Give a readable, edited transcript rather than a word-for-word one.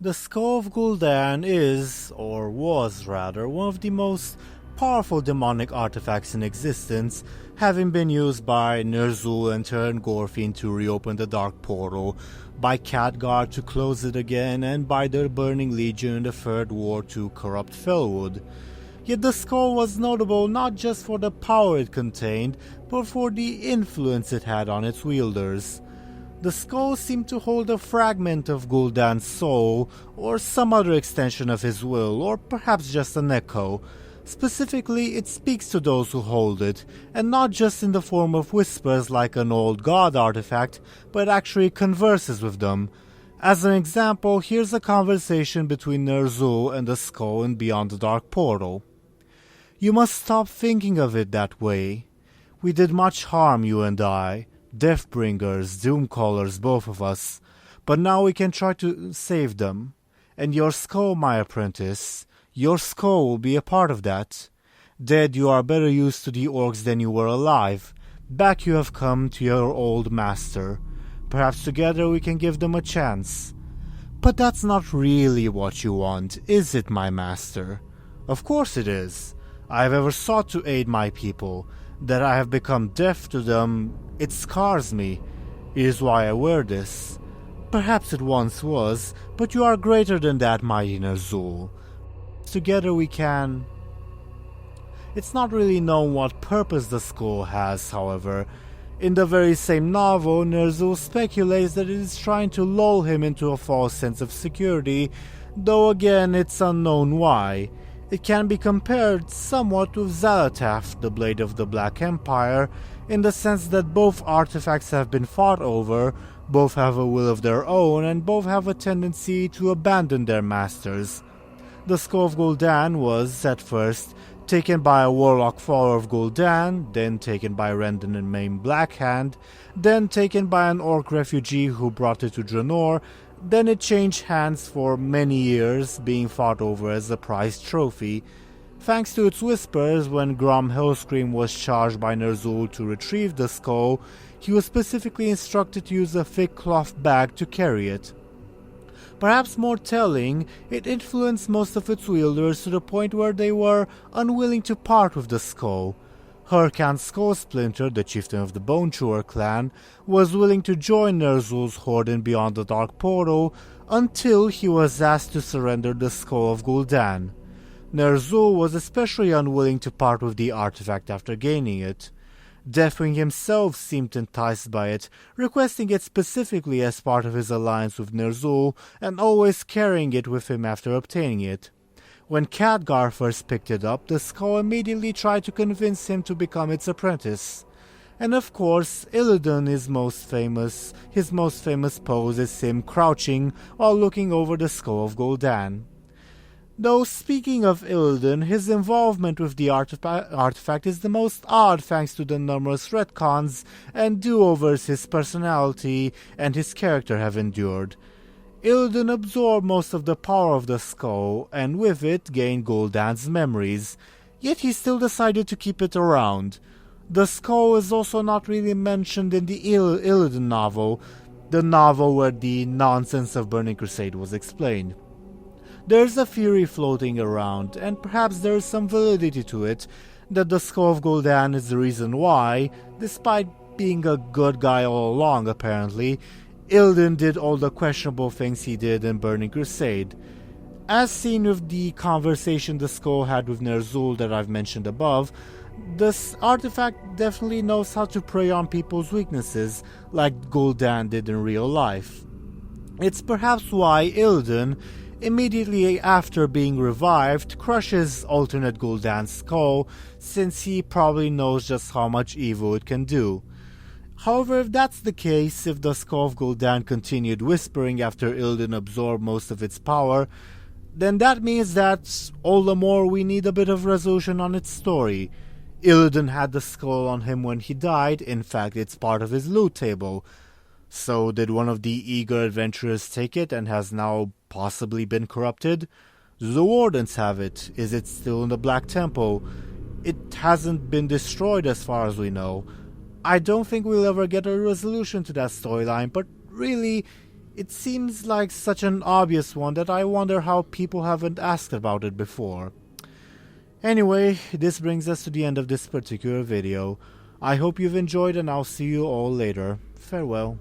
The skull of Gul'dan is, or was rather, one of the most powerful demonic artifacts in existence, having been used by Ner'zhul and Gorfin to reopen the Dark Portal, by Khadgar to close it again, and by the Burning Legion in the Third War to corrupt Felwood. Yet the skull was notable not just for the power it contained, but for the influence it had on its wielders. The skull seemed to hold a fragment of Gul'dan's soul, or some other extension of his will, or perhaps just an echo. Specifically, it speaks to those who hold it, and not just in the form of whispers like an old god artifact, but actually converses with them. As an example, here's a conversation between Ner'zhul and the skull in Beyond the Dark Portal. "You must stop thinking of it that way. We did much harm, you and I. Deathbringers, Doomcallers, both of us. But now we can try to save them. And your skull, my apprentice, your skull will be a part of that. Dead, you are better used to the orcs than you were alive. Back you have come to your old master. Perhaps together we can give them a chance." "But that's not really what you want, is it, my master?" "Of course it is. I have ever sought to aid my people. That I have become deaf to them, it scars me. It is why I wear this. Perhaps it once was, but you are greater than that, mighty Ner'zhul. Together we can..." It's not really known what purpose the skull has, however. In the very same novel, Ner'zhul speculates that it is trying to lull him into a false sense of security, though again it's unknown why. It can be compared somewhat with Xal'atath, the Blade of the Black Empire, in the sense that both artifacts have been fought over, both have a will of their own, and both have a tendency to abandon their masters. The Skull of Gul'dan was, at first, taken by a warlock follower of Gul'dan, then taken by Rendon and Maim Blackhand, then taken by an orc refugee who brought it to Draenor. Then it changed hands for many years, being fought over as a prized trophy. Thanks to its whispers, when Grom Hellscream was charged by Ner'zhul to retrieve the skull, he was specifically instructed to use a thick cloth bag to carry it. Perhaps more telling, it influenced most of its wielders to the point where they were unwilling to part with the skull. Hurkan Skullsplinter, the chieftain of the Bone Chewer clan, was willing to join Ner'zhul's horde in Beyond the Dark Portal until he was asked to surrender the Skull of Gul'dan. Ner'zhul was especially unwilling to part with the artifact after gaining it. Deathwing himself seemed enticed by it, requesting it specifically as part of his alliance with Ner'zhul and always carrying it with him after obtaining it. When Khadgar first picked it up, the skull immediately tried to convince him to become its apprentice. And of course, Illidan is his most famous pose is him crouching while looking over the skull of Gul'dan. Though speaking of Illidan, his involvement with the artifact is the most odd thanks to the numerous retcons and do-overs his personality and his character have endured. Illidan absorbed most of the power of the skull, and with it gained Gul'dan's memories, yet he still decided to keep it around. The skull is also not really mentioned in the Illidan novel, the novel where the nonsense of Burning Crusade was explained. There's a theory floating around, and perhaps there is some validity to it, that the skull of Gul'dan is the reason why, despite being a good guy all along apparently, Illidan did all the questionable things he did in Burning Crusade. As seen with the conversation the skull had with Ner'zhul that I've mentioned above, this artifact definitely knows how to prey on people's weaknesses, like Gul'dan did in real life. It's perhaps why Illidan, immediately after being revived, crushes alternate Gul'dan's skull, since he probably knows just how much evil it can do. However, if that's the case, if the skull of Gul'dan continued whispering after Illidan absorbed most of its power, then that means that all the more we need a bit of resolution on its story. Illidan had the skull on him when he died, in fact it's part of his loot table. So did one of the eager adventurers take it and has now possibly been corrupted? The Wardens have it. Is it still in the Black Temple? It hasn't been destroyed as far as we know. I don't think we'll ever get a resolution to that storyline, but really, It seems like such an obvious one that I wonder how people haven't asked about it before. Anyway, this brings us to the end of this particular video. I hope you've enjoyed and I'll see you all later. Farewell.